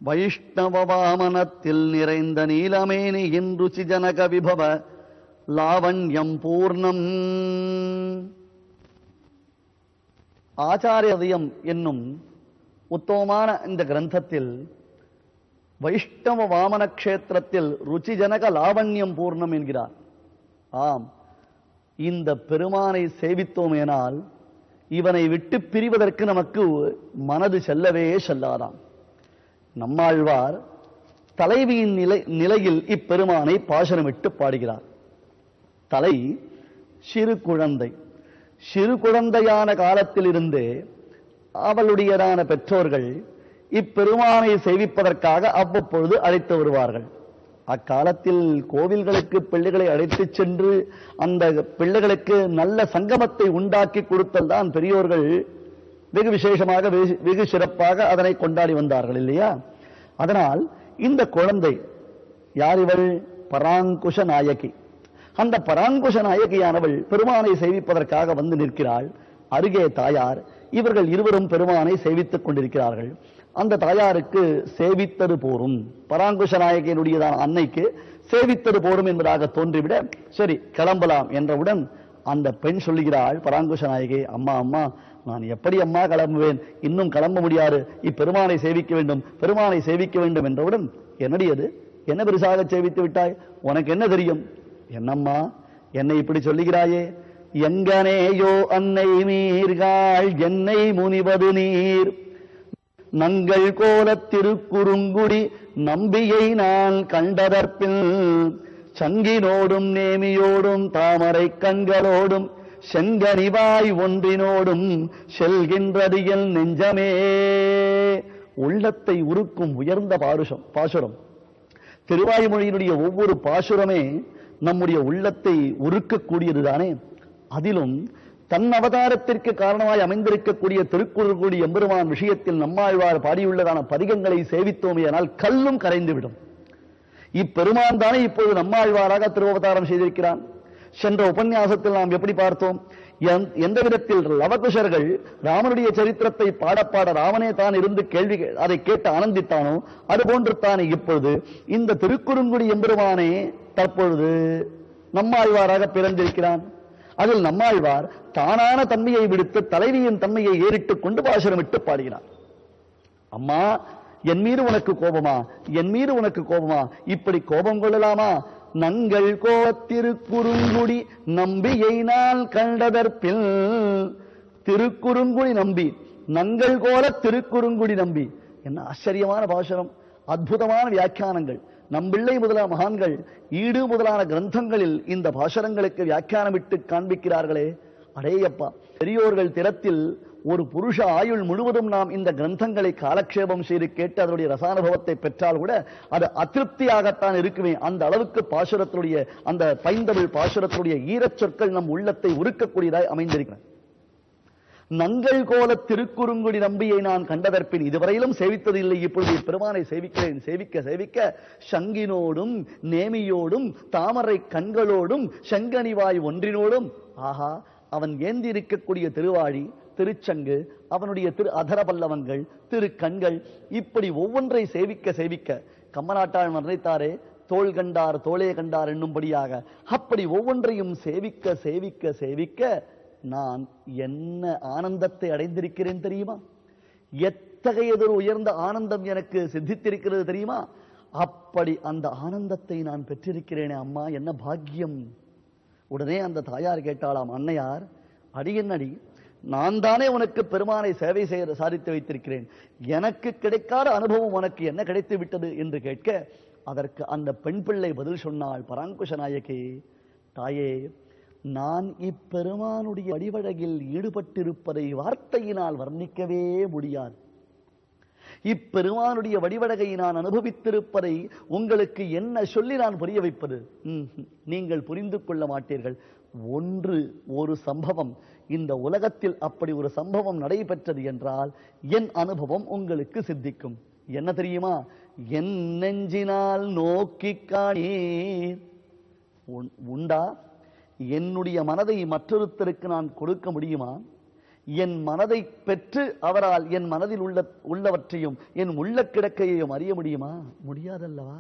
வைஷ்ணவ வாமனத்தில் நிறைந்த நீலமேனியின் ருச்சி ஜனக விபவ லாவண்யம் பூர்ணம். ஆச்சாரியதயம் என்னும் உத்தமமான இந்த கிரந்தத்தில் வைஷ்ணவ வாமன கஷேத்திரத்தில் ருச்சி ஜனக லாவண்யம் பூர்ணம் என்கிறார். ஆம், இந்த பெருமானை சேவித்தோமேனால் இவனை விட்டு பிரிவதற்கு நமக்கு மனது செல்லவே செல்லாதாம். நம்மாழ்வார் தலைவியின் நிலையில் இப்பெருமானை பாசனமிட்டு பாடுகிறார். தலை சிறு குழந்தை, சிறு குழந்தையான காலத்திலிருந்தே அவளுடையதான பெற்றோர்கள் இப்பெருமானை சேவிப்பதற்காக அவ்வப்பொழுது அழைத்து வருவார்கள். அக்காலத்தில் கோவில்களுக்கு பிள்ளைகளை அழைத்துச் சென்று அந்த பிள்ளைகளுக்கு நல்ல சங்கமத்தை உண்டாக்கி கொடுத்தல் தான் பெரியோர்கள் வெகு விசேஷமாக வெகு சிறப்பாக அதனை கொண்டாடி வந்தார்கள் இல்லையா? அதனால் இந்த குழந்தை யார்? இவள் பராங்குஷ நாயகி. அந்த பராங்குஷ நாயகியானவள் பெருமானை சேவிப்பதற்காக வந்து நிற்கிறாள். அருகே தாயார். இவர்கள் இருவரும் பெருமானை சேவித்துக் கொண்டிருக்கிறார்கள். அந்த தாயாருக்கு சேவித்தது போரும், பராங்குஷ நாயகியினுடையதான அன்னைக்கு சேவித்தது போரும் என்பதாக தோன்றிவிட சரி கிளம்பலாம் என்றவுடன் அந்த பெண் சொல்லுகிறாள், பராங்குஷ நாயகி, அம்மா அம்மா நான் எப்படி அம்மா கிளம்புவேன், இன்னும் கிளம்ப முடியாது, இப்பெருமானை சேவிக்க வேண்டும், பெருமானை சேவிக்க வேண்டும் என்றவுடன் என்னடியது, என்ன பெருசாக சேவித்து விட்டாய், உனக்கு என்ன தெரியும், என்னம்மா என்னை இப்படி சொல்லுகிறாயே, எங்கனேயோ அன்னை மீர்காள் என்னை முனிவது நீர், நங்கள் கோல திருக்குறுங்குடி நம்பியை நான் கண்டதற்பில், சங்கினோடும் நேமியோடும் தாமரை கண்களோடும் செங்கனிவாய் ஒன்றினோடும் செல்கின்றதியல் நெஞ்சமே. உள்ளத்தை உருக்கும் உயர்ந்த பாசுரம். திருவாய்மொழியினுடைய ஒவ்வொரு பாசுரமே நம்முடைய உள்ளத்தை உருக்கக்கூடியதுதானே. அதிலும் தன் அவதாரத்திற்கு காரணமாய் அமைந்திருக்கக்கூடிய திருக்குறுங்குடி எம்பெருமான் விஷயத்தில் நம்மாழ்வார் பாடியுள்ளதான பதிகங்களை சேவித்தோமையானால் கல்லும் கரைந்துவிடும். இப்பெருமான் தானே இப்போது நம்மாழ்வாராக திருவவதாரம் செய்திருக்கிறான். சென்ற உபன்யாசத்தில் நாம் எப்படி பார்த்தோம், எந்த விதத்தில் லவகுஷர்கள் ராமனுடைய சரித்திரத்தை பாடப்பாட ராமனே தான் இருந்து கேள்வி அதை கேட்டு ஆனந்தித்தானோ அதுபோன்று தானே இப்பொழுது இந்த திருக்குறுங்குடி எம்பெருமானே தற்பொழுது நம்மாழ்வாராக பிறந்திருக்கிறான். அதில் நம்மாழ்வார் தானான தன்மையை விடுத்து தலைவியின் தன்மையை ஏறிட்டுக் கொண்டு பாசுரமிட்டு பாடுகிறார். அம்மா என் மீது உனக்கு கோபமா, என் மீது உனக்கு கோபமா, இப்படி கோபம் கொள்ளலாமா, நங்கள் கோத்திருக்குறுங்குடி நம்பியை நான் கண்டதற்பில். திருக்குறுங்குடி நம்பி, நங்கள் கோல திருக்குறுங்குடி நம்பி, என்ன ஆச்சரியமான பாசுரம், அற்புதமான வியாக்கியானங்கள். நம்பிள்ளை முதலான மகான்கள் ஈடு முதலான கிரந்தங்களில் இந்த பாசுரங்களுக்கு வியாக்கியானமிட்டு காண்பிக்கிறார்களே. அடேயப்பா, பெரியோர்கள் திறத்தில் ஒரு புருஷ ஆயுள் முழுவதும் நாம் இந்த கிரந்தங்களை காலக்ஷேபம் செய்து கேட்டு அதனுடைய ரசானுபவத்தை பெற்றால் கூட அது அதிருப்தியாகத்தான் இருக்குமே. அந்த அளவுக்கு பாசுரத்துடைய அந்த பைந்தமிழ் பாசுரத்துடைய ஈரச் சொற்கள் நம் உள்ளத்தை உருக்கக்கூடியதாய் அமைந்திருக்கிறது. நங்கள் கோல திருக்குறுங்குடி நம்பியை நான் கண்டதற்பின், இதுவரையிலும் சேவித்தது இல்லை, இப்பொழுது பெருமானை சேவிக்கிறேன். சேவிக்க சேவிக்க சங்கினோடும் நேமியோடும் தாமரை கண்களோடும் செங்கனிவாய் ஒன்றினோடும், ஆஹா, அவன் ஏந்தி இருக்கக்கூடிய திருவாழி, திருச்சங்கு, அவனுடைய திரு அதர பல்லவங்கள், திரு கண்கள், இப்படி ஒவ்வொன்றை சேவிக்க சேவிக்க கம்மநாட்டாள் நினைத்தாரே தோள் கண்டார் தோளே கண்டார் என்னும்படியாக அப்படி ஒவ்வொன்றையும் சேவிக்க சேவிக்க சேவிக்க நான் என்ன ஆனந்தத்தை அடைந்திருக்கிறேன் தெரியுமா? எத்தகையதொரு உயர்ந்த ஆனந்தம் எனக்கு சித்தித்திருக்கிறது தெரியுமா? அப்படி அந்த ஆனந்தத்தை நான் பெற்றிருக்கிறேனே அம்மா, என்ன பாக்கியம். உடனே அந்த தாயார் கேட்டாளாம், அன்னையார், அடியன் அடி, நான் தானே உனக்கு பெருமானை சேவை செய்ய சாதித்து வைத்திருக்கிறேன், எனக்கு கிடைக்காத அனுபவம் உனக்கு என்ன கிடைத்து விட்டது என்று கேட்க அதற்கு அந்த பெண் பிள்ளை பதில் சொன்னாள், பராங்குஷ நாயகி, தாயே, நான் இப்பெருமானுடைய வடிவழகில் ஈடுபட்டிருப்பதை வார்த்தையினால் வர்ணிக்கவே முடியாது. இப்பெருமானுடைய வடிவழகை நான் அனுபவித்திருப்பதை உங்களுக்கு என்ன சொல்லி நான் புரிய வைப்பது? நீங்கள் புரிந்து கொள்ள மாட்டீர்கள். ஒரு சம்பவம், இந்த உலகத்தில் அப்படி ஒரு சம்பவம் நடைபெற்றது என்றால் என் அனுபவம் உங்களுக்கு சித்திக்கும். என்ன தெரியுமா? என் நெஞ்சினால் நோக்கி காணீர். உண்டா? என்னுடைய மனதை மற்றொருத்தருக்கு நான் கொடுக்க முடியுமா? என் மனதை பெற்று அவரால் என் மனதில் உள்ளவற்றையும் என் உள்ள கிடக்கையையும் அறிய முடியுமா? முடியாதல்லவா?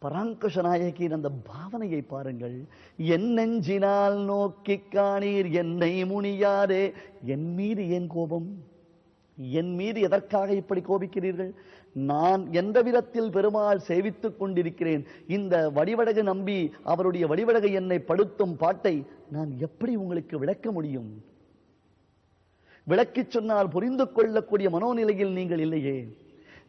பராங்குஷ நாயகியின் அந்த பாவனையை பாருங்கள். என் நெஞ்சினால் நோக்கி காணீர் என்னை முனியாரே. என் மீது ஏன் கோபம்? என் மீது எதற்காக இப்படி கோபிக்கிறீர்கள்? நான் எந்த விதத்தில் பெருமாள் சேவித்துக் கொண்டிருக்கிறேன். இந்த வடிவடகு நம்பி அவருடைய வடிவடகு என்னை படுத்தும் பாட்டை நான் எப்படி உங்களுக்கு விளக்க முடியும்? விளக்கிச் சொன்னால் புரிந்து கொள்ளக்கூடிய மனோநிலையில் நீங்கள் இல்லையே.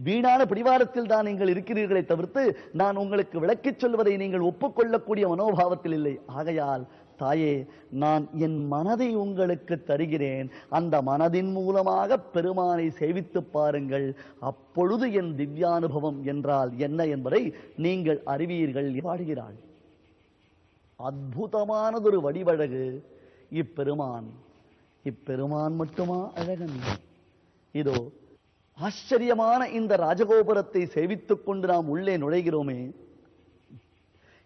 வீணான பிடிவாரத்தில் தான் நீங்கள் இருக்கிறீர்களே தவிர்த்து நான் உங்களுக்கு விளக்கிச் சொல்வதை நீங்கள் ஒப்புக்கொள்ளக்கூடிய மனோபாவத்தில் இல்லை. ஆகையால் தாயே, நான் என் மனதை உங்களுக்கு தருகிறேன். அந்த மனதின் மூலமாக பெருமானை சேவித்து பாருங்கள். அப்பொழுது என் திவ்யானுபவம் என்றால் என்ன என்பதை நீங்கள் அறிவீர்கள் பாடுகிறாள். அற்புதமானதொரு வடிவழகு இப்பெருமான். இப்பெருமான் மட்டுமா அழகன்? இதோ ஆச்சரியமான இந்த ராஜகோபுரத்தை சேவித்துக் கொண்டு நாம் உள்ளே நுழைகிறோமே.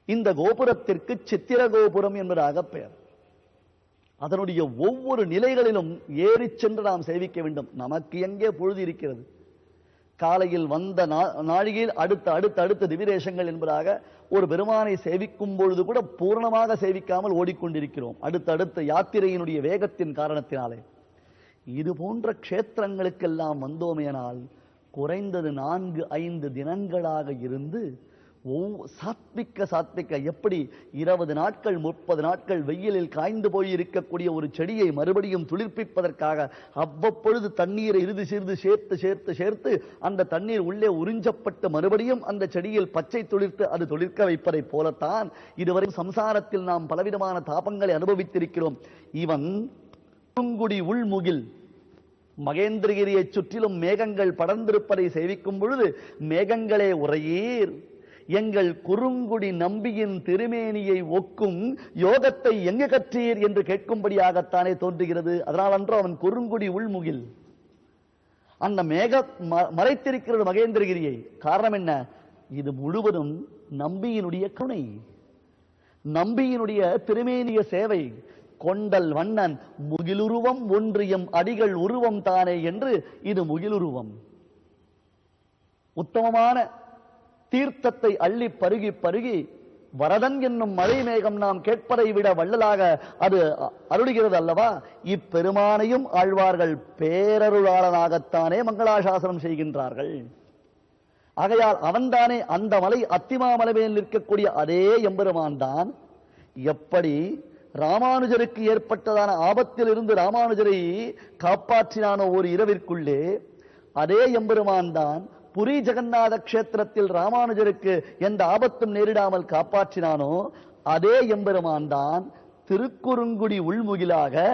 இந்த கோபுரத்திற்கு சித்திர கோபுரம் என்பதாக பெயர். அதனுடைய ஒவ்வொரு நிலைகளிலும் ஏறி சென்று நாம் சேவிக்க வேண்டும். நமக்கு எங்கே பொழுது இருக்கிறது? காலையில் வந்த நாழிகையில் அடுத்த திவிரேஷங்கள் என்பதாக ஒரு பெருமானை சேவிக்கும் பொழுது கூட பூர்ணமாக சேவிக்காமல் ஓடிக்கொண்டிருக்கிறோம். அடுத்த யாத்திரையினுடைய வேகத்தின் காரணத்தினாலே. இது போன்ற க்ஷேத்திரங்களுக்கெல்லாம் வந்தோமேனால் குறைந்தது 4-5 தினங்களாக இருந்து சாத்விக்க எப்படி 20 நாட்கள் 30 நாட்கள் வெயிலில் காய்ந்து போய் இருக்கக்கூடிய ஒரு செடியை மறுபடியும் துளிர்ப்பிப்பதற்காக அவ்வப்பொழுது தண்ணீரை சிறிது சேர்த்து அந்த தண்ணீர் உள்ளே உறிஞ்சப்பட்டு மறுபடியும் அந்த செடியில் பச்சை துளிர்த்து அது துளிர்க்க வைப்பதை போலத்தான் இதுவரை சம்சாரத்தில் நாம் பலவிதமான தாபங்களை அனுபவித்திருக்கிறோம். இவன் குறுங்குடி உள்முகில் மகேந்திரகிரியை சுற்றிலும் மேகங்கள் படர்ந்திருப்பதை சேவிக்கும் பொழுது மேகங்களே உரையீர், எங்கள் குறுங்குடி நம்பியின் திருமேனியை ஒக்கும் யோகத்தை எங்கு கற்றீர் என்று கேட்கும்படியாகத்தானே தோன்றுகிறது. அதனால் அன்றோ அவன் குறுங்குடி உள்முகில். அந்த மேக மறைத்திருக்கிறது மகேந்திரகிரியை. காரணம் என்ன? இது முழுவதும் நம்பியினுடைய கருணை, நம்பியினுடைய திருமேனிய சேவை. கொண்டல் வண்ணன் முகிலுருவம் ஒன்றியம் அடிகள் உருவம் தானே என்று இது முகிலுருவம். உத்தமமான தீர்த்தத்தை அள்ளி பருகி வரதன் என்னும் மழை மேகம் நாம் கேட்பதை விட வள்ளலாக அது அருளுகிறது அல்லவா? இப்பெருமானையும் ஆழ்வார்கள் பேரருளாளனாகத்தானே மங்களாசாசனம் செய்கின்றார்கள். ஆகையால் அவன்தானே அந்த மலை அத்திமாமலை மேல் நிற்கக்கூடிய அதே எம்பெருமான் தான். எப்படி ராமானுஜருக்கு ஏற்பட்டதான ஆபத்தில் இருந்து ராமானுஜரை காப்பாற்றினானோ ஒரு இரவிற்குள்ளே, அதே எம்பெருமான் தான் புரி ஜெகநாத கஷேத்திரத்தில் ராமானுஜருக்கு எந்த ஆபத்தும் நேரிடாமல் காப்பாற்றினானோ அதே எம்பெருமான் தான் திருக்குறுங்குடி உள்முகிலாக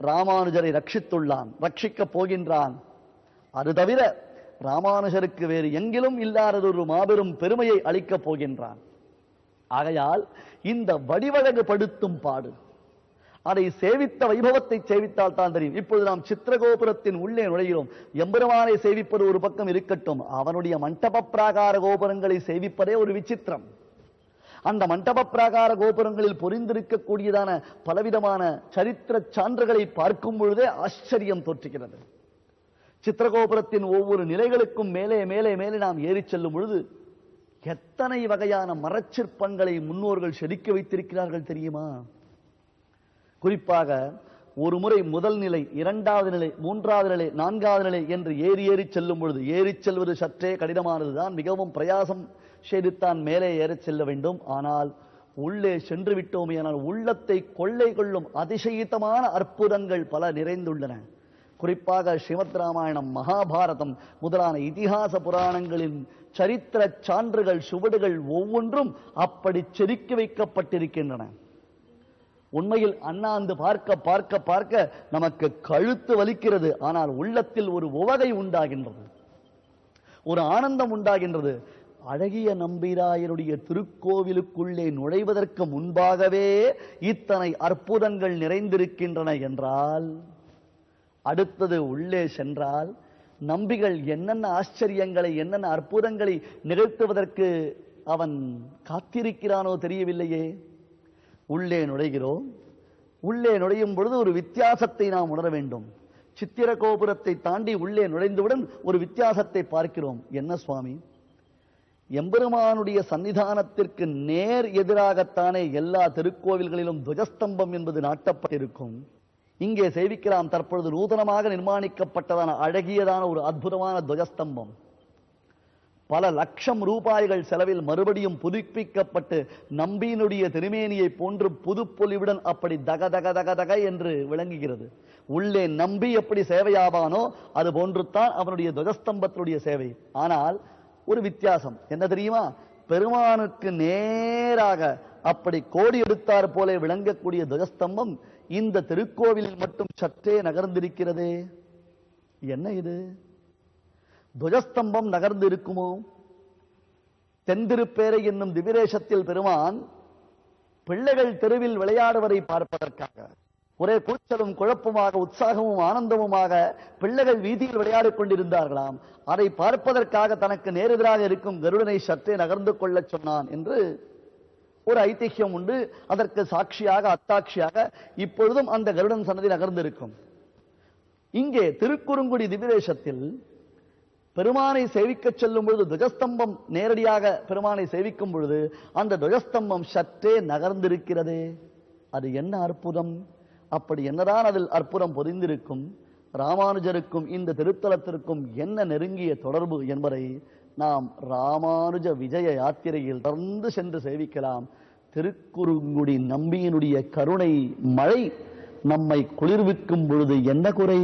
ராமானுஜரை ரட்சிக்கப் போகின்றான். அது தவிர ராமானுஜருக்கு வேறு எங்கிலும் இல்லாததொரு மாபெரும் பெருமையை அளிக்கப் போகின்றான். ஆகையால் இந்த வடிவழகு படுத்தும் பாடு, அதை சேவித்த வைபவத்தை சேவித்தால் தான் தெரியும். இப்பொழுது நாம் சித்திரகோபுரத்தின் உள்ளே நுழைகிறோம். எம்பெருமானை சேவிப்பது ஒரு பக்கம் இருக்கட்டும், அவனுடைய மண்டப பிராகார கோபுரங்களை சேவிப்பதே ஒரு விசித்திரம். அந்த மண்டப பிராகார கோபுரங்களில் பொறிந்திருக்கக்கூடியதான பலவிதமான சரித்திர சான்றுகளை பார்க்கும் பொழுதே ஆச்சரியம் தோற்றுகிறது. சித்திரகோபுரத்தின் ஒவ்வொரு நிலைகளுக்கும் மேலே மேலே மேலே நாம் ஏறி செல்லும் பொழுது எத்தனை வகையான மரச்சிற்பங்களை முன்னோர்கள் செதுக்கி வைத்திருக்கிறார்கள் தெரியுமா? குறிப்பாக ஒரு முறை முதல் நிலை, 2வது நிலை, 3வது நிலை, 4வது நிலை என்று ஏறி செல்லும் பொழுது, ஏறிச் செல்வது சற்றே கடினமானதுதான். மிகவும் பிரயாசம் செய்துத்தான் மேலே ஏறிச் செல்ல வேண்டும். ஆனால் உள்ளே சென்று விட்டோமே ஆனால் உள்ளத்தை கொள்ளை கொள்ளும் அதிசயித்தமான அற்புதங்கள் பல நிறைந்துள்ளன. குறிப்பாக ஸ்ரீமத் ராமாயணம், மகாபாரதம் முதலான இதிகாச புராணங்களின் சரித்திர சான்றுகள், சுவடுகள் ஒவ்வொன்றும் அப்படி செதுக்கி வைக்கப்பட்டிருக்கின்றன. உண்மையில் அண்ணாந்து பார்க்க பார்க்க பார்க்க நமக்கு கழுத்து வலிக்கிறது. ஆனால் உள்ளத்தில் ஒரு உவகை உண்டாகின்றது, ஒரு ஆனந்தம் உண்டாகின்றது. அழகிய நம்பிராயருடைய திருக்கோவிலுக்குள்ளே நுழைவதற்கு முன்பாகவே இத்தனை அற்புதங்கள் நிறைந்திருக்கின்றன என்றால், அடுத்தது உள்ளே சென்றால் நம்பிகள் என்னென்ன ஆச்சரியங்களை, என்னென்ன அற்புதங்களை நிகழ்த்துவதற்கு அவன் காத்திருக்கிறானோ தெரியவில்லையே. உள்ளே நுழைகிறோம். உள்ளே நுழையும் பொழுது ஒரு வித்தியாசத்தை நாம் உணர வேண்டும். சித்திர கோபுரத்தை தாண்டி உள்ளே நுழைந்தவுடன் ஒரு வித்தியாசத்தை பார்க்கிறோம். என்ன சுவாமி? எம்பெருமானுடைய சன்னிதானத்திற்கு நேர் எதிராகத்தானே எல்லா திருக்கோவில்களிலும் துவஜஸ்தம்பம் என்பது நாட்டப்பட்டிருக்கும். இங்கே சேவிக்கலாம். தற்பொழுது நூதனமாக நிர்மாணிக்கப்பட்டதான அழகியதான ஒரு அற்புதமான துவஜஸ்தம்பம் பல லட்சம் ரூபாய்கள் செலவில் மறுபடியும் புதுப்பிக்கப்பட்டு நம்பியினுடைய திருமேனியை போன்று புதுப்பொலிவுடன் அப்படி தக தக தக தக என்று விளங்குகிறது. உள்ளே நம்பி எப்படி சேவையாவானோ அது போன்றுத்தான் அவனுடைய துவஜஸ்தம்பத்தினுடைய சேவை. ஆனால் ஒரு வித்தியாசம் என்ன தெரியுமா? பெருமானுக்கு நேராக அப்படி கோடி எடுத்தார் போல விளங்கக்கூடிய துவஜஸ்தம்பம் இந்த திருக்கோவிலில் மட்டும் சற்றே நகர்ந்திருக்கிறதே. என்ன இது? துவஜஸ்தம்பம் நகர்ந்து இருக்குமோ? தென்திருப்பேரை என்னும் திவிரேஷத்தில் பெருமான் பிள்ளைகள் தெருவில் விளையாடுவதை பார்ப்பதற்காக ஒரே கூச்சலும் குழப்பமாக உற்சாகமும் ஆனந்தமுமாக பிள்ளைகள் வீதியில் விளையாடிக் கொண்டிருந்தார்களாம். அதை பார்ப்பதற்காக தனக்கு நேரெதிராக இருக்கும் கருடனை சற்றே நகர்ந்து கொள்ள சொன்னான் என்று ஒரு ஐதிஹ்யம் உண்டு. அதற்கு சாட்சியாக அத்தாட்சியாக இப்பொழுதும் அந்த கருடன் சன்னதி நகர்ந்திருக்கும். இங்கே திருக்குறுங்குடி திவிரேஷத்தில் பெருமானை சேவிக்க செல்லும் பொழுது துவஜஸ்தம்பம் நேரடியாக பெருமானை சேவிக்கும் பொழுது அந்த துவஜஸ்தம்பம் சற்றே நகர்ந்திருக்கிறதே. அது என்ன அற்புதம்? அப்படி என்னதான் அதில் அற்புதம் பொதிந்திருக்கும்? ராமானுஜருக்கும் இந்த திருத்தலத்திற்கும் என்ன நெருங்கிய தொடர்பு என்பதை நாம் ராமானுஜ விஜய யாத்திரையில் தொடர்ந்து சென்று சேவிக்கலாம். திருக்குறுங்குடி நம்பியினுடைய கருணை மழை நம்மை குளிர்விக்கும் பொழுது என்ன குறை?